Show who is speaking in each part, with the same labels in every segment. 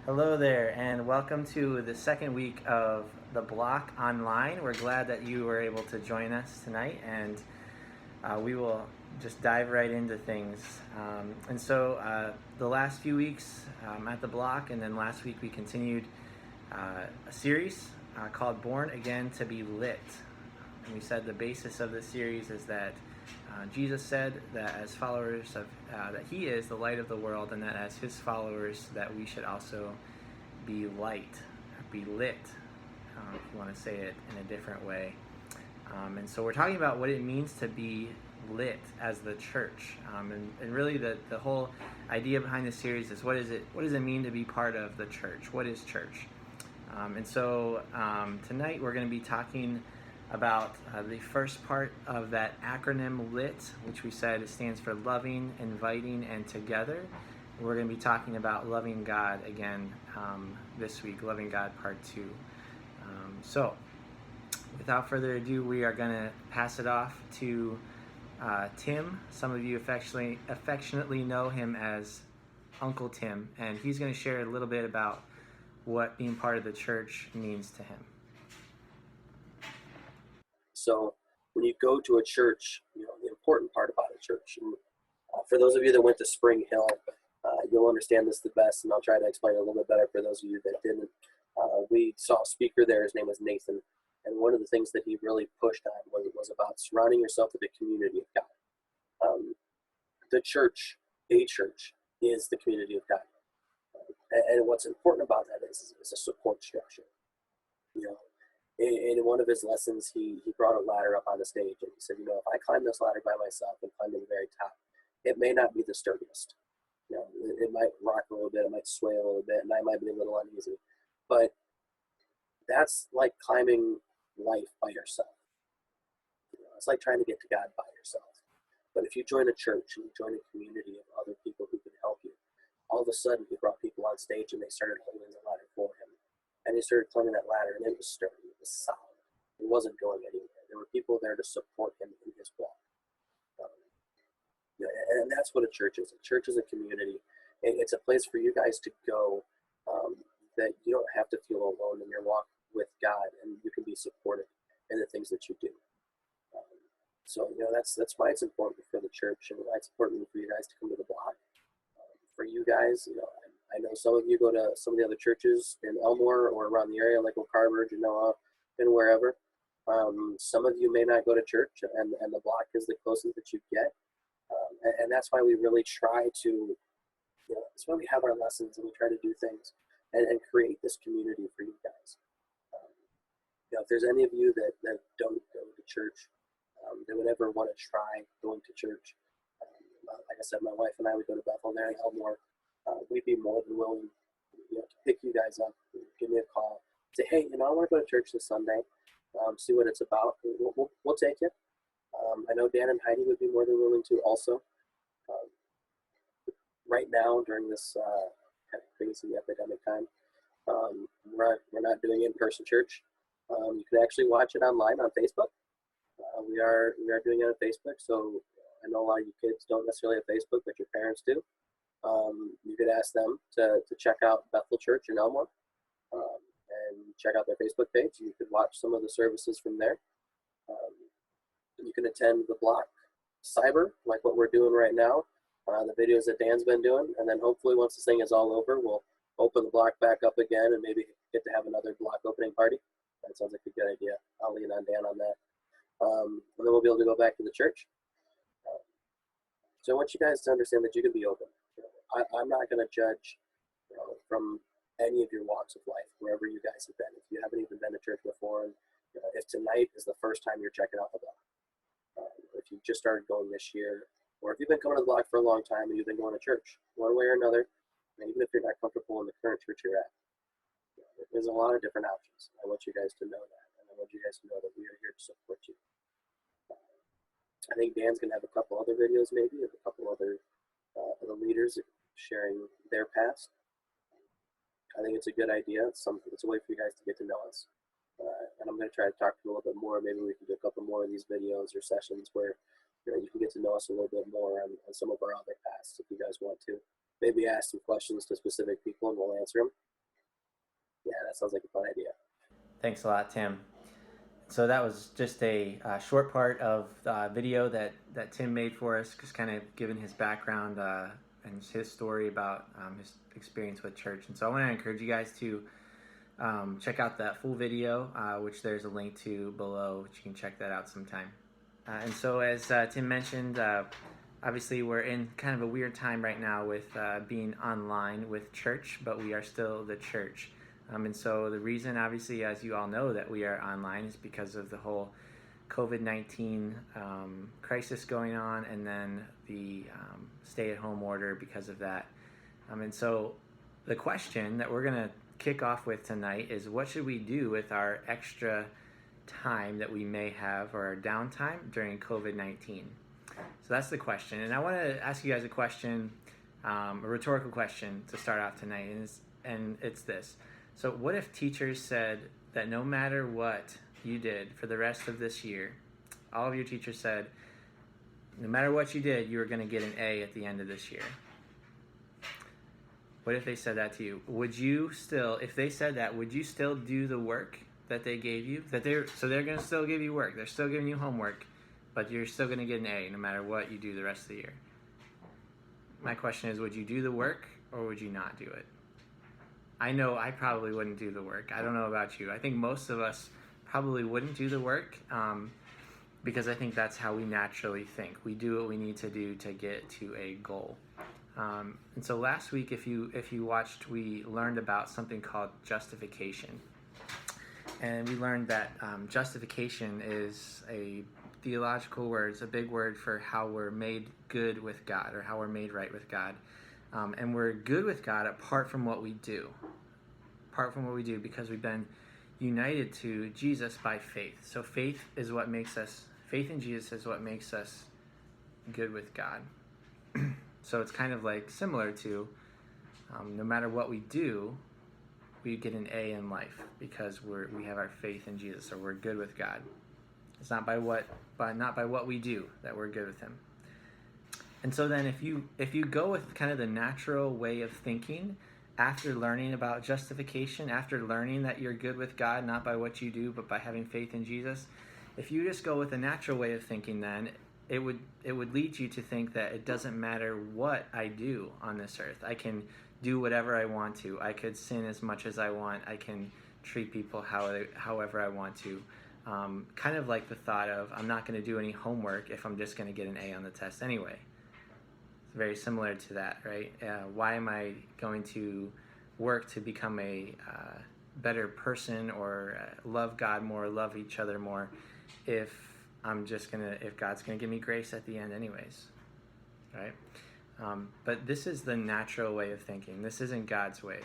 Speaker 1: Hello there, and welcome to the second week of the block online. We're glad that you were able to join us tonight, and we will just dive right into things. The last few weeks at the block, and then last week we continued a series called Born Again to be Lit. And we said the basis of this series is that Jesus said that as followers of that He is the light of the world, and that as His followers that we should also be light, be lit, if you want to say it in a different way. And so we're talking about what it means to be lit as the church, and really the whole idea behind this series is what does it mean to be part of the church? What is church? Tonight we're going to be talking about the first part of that acronym LIT, which we said stands for loving, inviting, and together. We're going to be talking about loving God again this week, loving God part 2. Without further ado, we are going to pass it off to Tim. Some of you affectionately know him as Uncle Tim, and he's going to share a little bit about what being part of the church means to him.
Speaker 2: So when you go to a church, the important part about a church, and, for those of you that went to Spring Hill, you'll understand this the best, and I'll try to explain it a little bit better for those of you that didn't. We saw a speaker there. His name was Nathan, and one of the things that he really pushed on was about surrounding yourself with a community of God. The church, a church, is the community of God. And what's important about that is a support structure. In one of his lessons, he brought a ladder up on the stage, and he said, if I climb this ladder by myself and climb to the very top, it may not be the sturdiest. It might rock a little bit, it might sway a little bit, and I might be a little uneasy. But that's like climbing life by yourself. It's like trying to get to God by yourself. But if you join a church and you join a community of other people who can help you, all of a sudden he brought people on stage and they started holding the ladder for him. And he started climbing that ladder, and it was sturdy, it was solid. It wasn't going anywhere. There were people there to support him in his walk. And that's what a church is. A church is a community. It's a place for you guys to go that you don't have to feel alone in your walk with God, and you can be supported in the things that you do. That's why it's important for the church, and why it's important for you guys to come to the block. For you guys, I know some of you go to some of the other churches in Elmore or around the area, like Carver, Genoa, and wherever. Some of you may not go to church, and the block is the closest that you get. And that's why we really try to, that's why we have our lessons, and we try to do things and create this community for you guys. If there's any of you that don't go to church, that would ever want to try going to church, like I said, my wife and I would go to Bethel there in Elmore. We'd be more than willing to pick you guys up, give me a call, say, hey, I want to go to church this Sunday, see what it's about. We'll take you. I know Dan and Heidi would be more than willing to also. Right now, during this kind of crazy epidemic time, we're not doing in-person church. You can actually watch it online on Facebook. We are doing it on Facebook, so I know a lot of you kids don't necessarily have Facebook, but your parents do. You could ask them to check out Bethel Church in Elmore and check out their Facebook page. You could watch some of the services from there. You can attend the block cyber, like what we're doing right now, the videos that Dan's been doing, and then hopefully once this thing is all over, we'll open the block back up again and maybe get to have another block opening party. That sounds like a good idea. I'll lean on Dan on that. And then we'll be able to go back to the church. So I want you guys to understand that you can be open. I'm not going to judge from any of your walks of life, wherever you guys have been. If you haven't even been to church before, and if tonight is the first time you're checking out the block, if you just started going this year, or if you've been coming to the block for a long time and you've been going to church, one way or another, and even if you're not comfortable in the current church you're at, there's a lot of different options. I want you guys to know that, and I want you guys to know that we are here to support you. I think Dan's going to have a couple other videos maybe of a couple other the leaders sharing their past. I think it's a good idea. It's a way for you guys to get to know us. And I'm going to try to talk to you a little bit more. Maybe we can do a couple more of these videos or sessions where you can get to know us a little bit more on some of our other pasts if you guys want to. Maybe ask some questions to specific people and we'll answer them. Yeah, that sounds like a fun idea.
Speaker 1: Thanks a lot, Tim. So that was just a short part of video that Tim made for us, just kind of giving his background and his story about his experience with church. And so I want to encourage you guys to check out that full video, which there's a link to below, which you can check that out sometime. And so as Tim mentioned, obviously we're in kind of a weird time right now with being online with church, but we are still the church. And so the reason, obviously, as you all know, that we are online is because of the whole COVID-19 crisis going on, and then the stay-at-home order because of that. And so the question that we're going to kick off with tonight is, what should we do with our extra time that we may have, or our downtime during COVID-19? So that's the question. And I want to ask you guys a question, a rhetorical question to start off tonight, and it's this. So what if teachers said that no matter what you did for the rest of this year, all of your teachers said, no matter what you did, you were going to get an A at the end of this year? What if they said that to you? Would you still, if they said that, would you still do the work that they gave you? So they're going to still give you work. They're still giving you homework, but you're still going to get an A no matter what you do the rest of the year. My question is, would you do the work or would you not do it? I know I probably wouldn't do the work. I don't know about you. I think most of us probably wouldn't do the work because I think that's how we naturally think. We do what we need to do to get to a goal. And so last week, if you watched, we learned about something called justification. And we learned that justification is a theological word. It's a big word for how we're made good with God, or how we're made right with God. And we're good with God apart from what we do. Apart from what we do, because we've been united to Jesus by faith. So faith in Jesus is what makes us good with God. So it's kind of like similar to no matter what we do, we get an A in life because we have our faith in Jesus, or we're good with God. It's not by what we do that we're good with Him. And so then if you go with kind of the natural way of thinking, after learning about justification, after learning that you're good with God, not by what you do, but by having faith in Jesus, if you just go with the natural way of thinking, then it would lead you to think that it doesn't matter what I do on this earth. I can do whatever I want to. I could sin as much as I want. I can treat people however I want to. Kind of like the thought of, I'm not going to do any homework if I'm just going to get an A on the test anyway. It's very similar to that, right? Why am I going to work to become a better person, or love God more, love each other more, if God's gonna give me grace at the end anyways, right? But this is the natural way of thinking. This isn't God's way.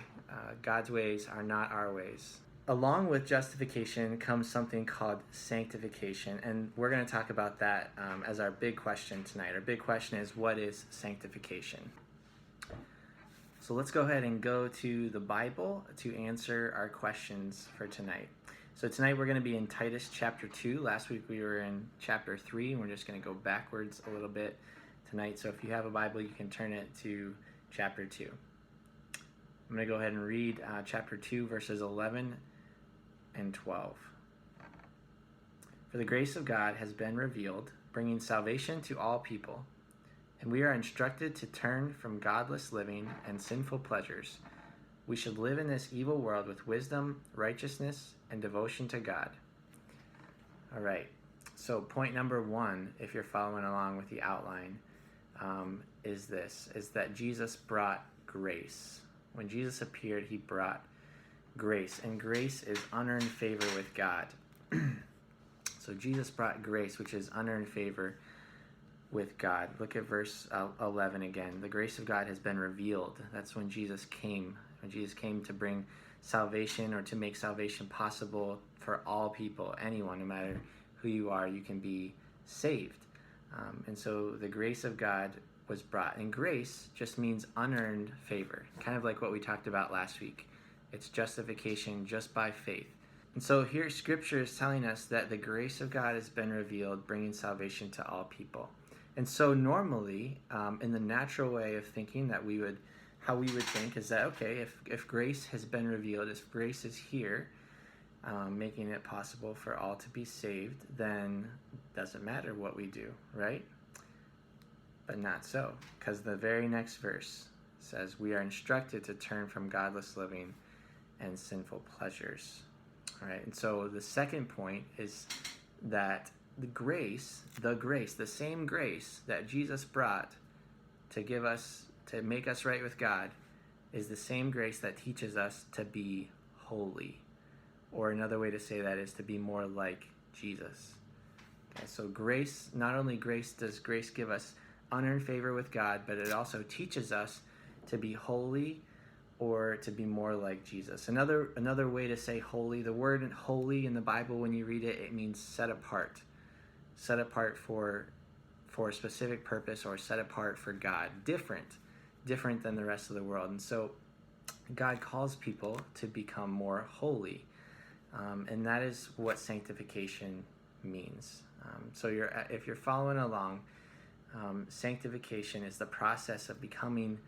Speaker 1: God's ways are not our ways. Along with justification comes something called sanctification, and we're going to talk about that as our big question tonight. Our big question is, what is sanctification? So let's go ahead and go to the Bible to answer our questions for tonight. So tonight we're going to be in Titus chapter 2. Last week we were in chapter 3, and we're just going to go backwards a little bit tonight. So if you have a Bible, you can turn it to chapter 2. I'm going to go ahead and read chapter 2, verses 11 and 12. For the grace of God has been revealed, bringing salvation to all people, and we are instructed to turn from godless living and sinful pleasures. We should live in this evil world with wisdom, righteousness, and devotion to God. All right, so point number 1, if you're following along with the outline, is that Jesus brought grace. When Jesus appeared, he brought grace, and grace is unearned favor with God. So Jesus brought grace, which is unearned favor with God. Look at verse 11 again. The grace of God has been revealed. That's when Jesus came. When Jesus came to bring salvation, or to make salvation possible for all people, anyone, no matter who you are, you can be saved. And so the grace of God was brought. And grace just means unearned favor, kind of like what we talked about last week. It's justification just by faith. And so here Scripture is telling us that the grace of God has been revealed, bringing salvation to all people. And so normally, in the natural way of thinking that we would how we would think is that, okay, if grace has been revealed, if grace is here, making it possible for all to be saved, then it doesn't matter what we do, right? But not so, because the very next verse says we are instructed to turn from godless living and sinful pleasures. All right, and so the second point is that the same grace that Jesus brought to make us right with God, is the same grace that teaches us to be holy. Or another way to say that is to be more like Jesus. Okay, so grace, not only does grace give us unearned favor with God, but it also teaches us to be holy or to be more like Jesus. Another way to say holy, the word holy in the Bible, when you read it, it means set apart. Set apart for a specific purpose, or set apart for God. Different than the rest of the world. And so God calls people to become more holy. And that is what sanctification means. So if you're following along, sanctification is the process of becoming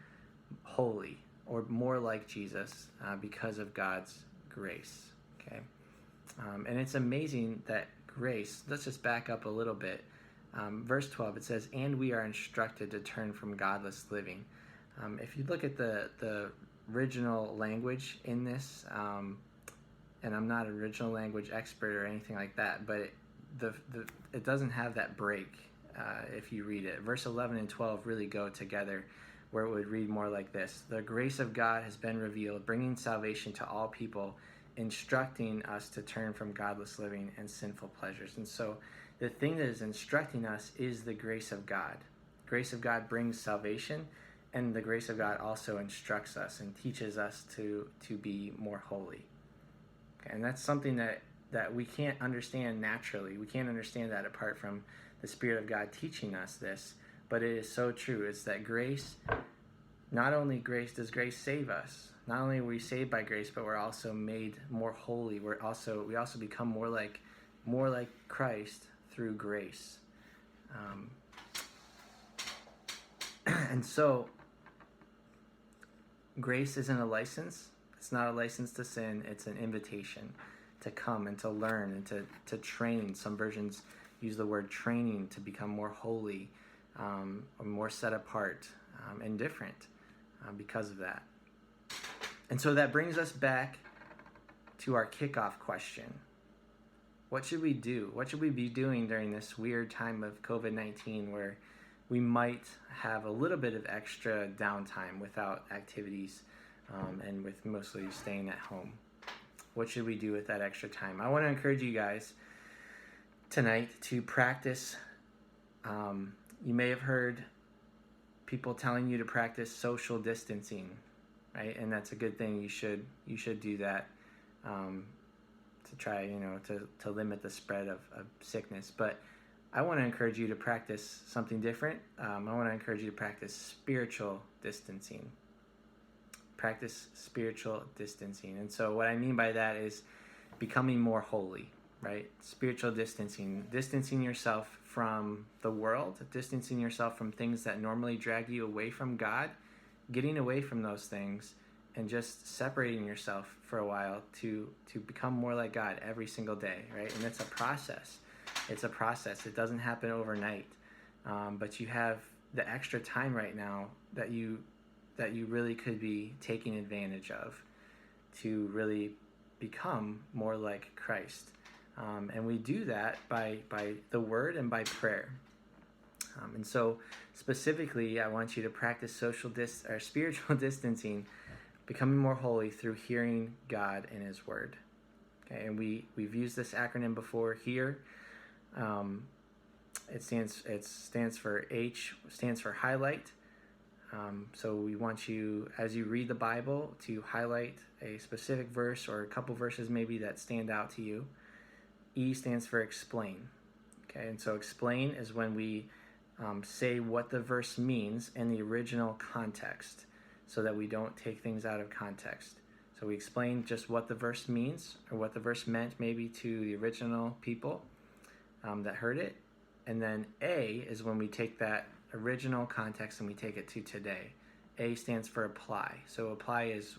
Speaker 1: holy or more like Jesus because of God's grace. Okay, and it's amazing that grace. Let's just back up a little bit. Verse 12, it says, "And we are instructed to turn from godless living." If you look at the original language in this, and I'm not an original language expert or anything like that, but it doesn't have that break if you read it. Verse 11 and 12 really go together, where it would read more like this: "The grace of God has been revealed, bringing salvation to all people, instructing us to turn from godless living and sinful pleasures." And so the thing that is instructing us is the grace of God. Grace of God brings salvation, and the grace of God also instructs us and teaches us to be more holy. And that's something that we can't understand naturally. We can't understand that apart from the Spirit of God teaching us this. But it is so true. It's that grace, not only does grace save us, not only are we saved by grace, but we're also made more holy. We also become more like Christ through grace. And so grace isn't a license. It's not a license to sin. It's an invitation to come and to learn and to train. Some versions use the word training to become more holy, or more set apart and different because of that. And so that brings us back to our kickoff question. What should we do? What should we be doing during this weird time of COVID-19 where we might have a little bit of extra downtime without activities and with mostly staying at home? What should we do with that extra time? I want to encourage you guys tonight to practice. You may have heard people telling you to practice social distancing, right? And that's a good thing. You should do that to try, to limit the spread of sickness. But I want to encourage you to practice something different. I want to encourage you to practice spiritual distancing. Practice spiritual distancing. And so what I mean by that is becoming more holy, right? Spiritual distancing yourself from the world, distancing yourself from things that normally drag you away from God, getting away from those things, and just separating yourself for a while to become more like God every single day, right? And it's a process. It's a process. It doesn't happen overnight. But you have the extra time right now that you really could be taking advantage of to really become more like Christ. And we do that by the Word and by prayer. And so specifically, I want you to practice spiritual distancing, becoming more holy through hearing God and His Word. Okay, and we've used this acronym before here. It stands for H, stands for highlight. So we want you, as you read the Bible, to highlight a specific verse or a couple verses maybe that stand out to you. E stands for explain. Okay, and so explain is when we say what the verse means in the original context, so that we don't take things out of context. So we explain just what the verse means, or what the verse meant maybe to the original people that heard it. And then A is when we take that original context and we take it to today. A stands for apply. So apply is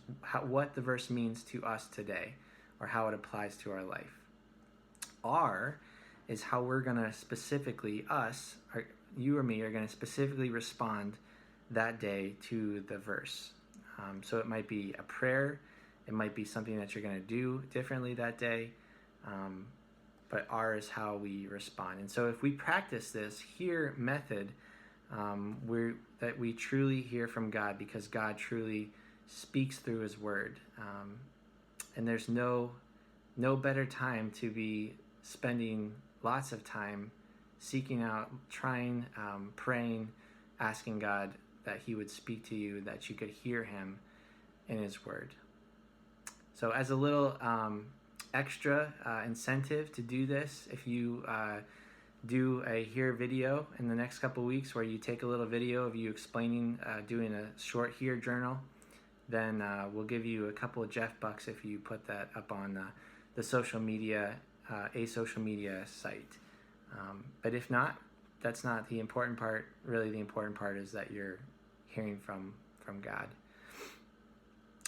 Speaker 1: what the verse means to us today, or how it applies to our life. R is how we're going to specifically, you or me, are going to specifically respond that day to the verse. So it might be a prayer, it might be something that you're going to do differently that day, but R is how we respond. And so if we practice this hear method, that we truly hear from God, because God truly speaks through His Word, and there's no better time to be spending lots of time seeking out, trying, praying, asking God that He would speak to you, that you could hear Him in His Word. So as a little extra incentive to do this, if you do a Hear video in the next couple weeks, where you take a little video of you explaining, doing a short Hear journal, then we'll give you a couple of Jeff bucks if you put that up on the social media, a social media site. But if not, that's not the important part. Really, the important part is that you're hearing from God.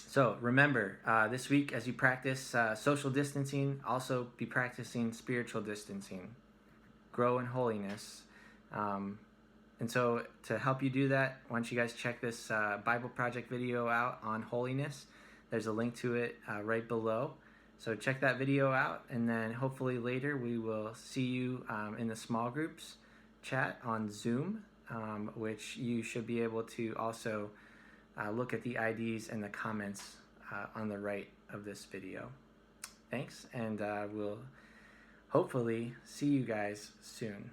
Speaker 1: So remember, this week as you practice social distancing, also be practicing spiritual distancing. Grow in holiness. And so to help you do that, why don't you guys check this Bible Project video out on holiness. There's a link to it right below. So check that video out, and then hopefully later we will see you in the small groups chat on Zoom, which you should be able to also look at the IDs and the comments on the right of this video. Thanks, and we'll hopefully see you guys soon.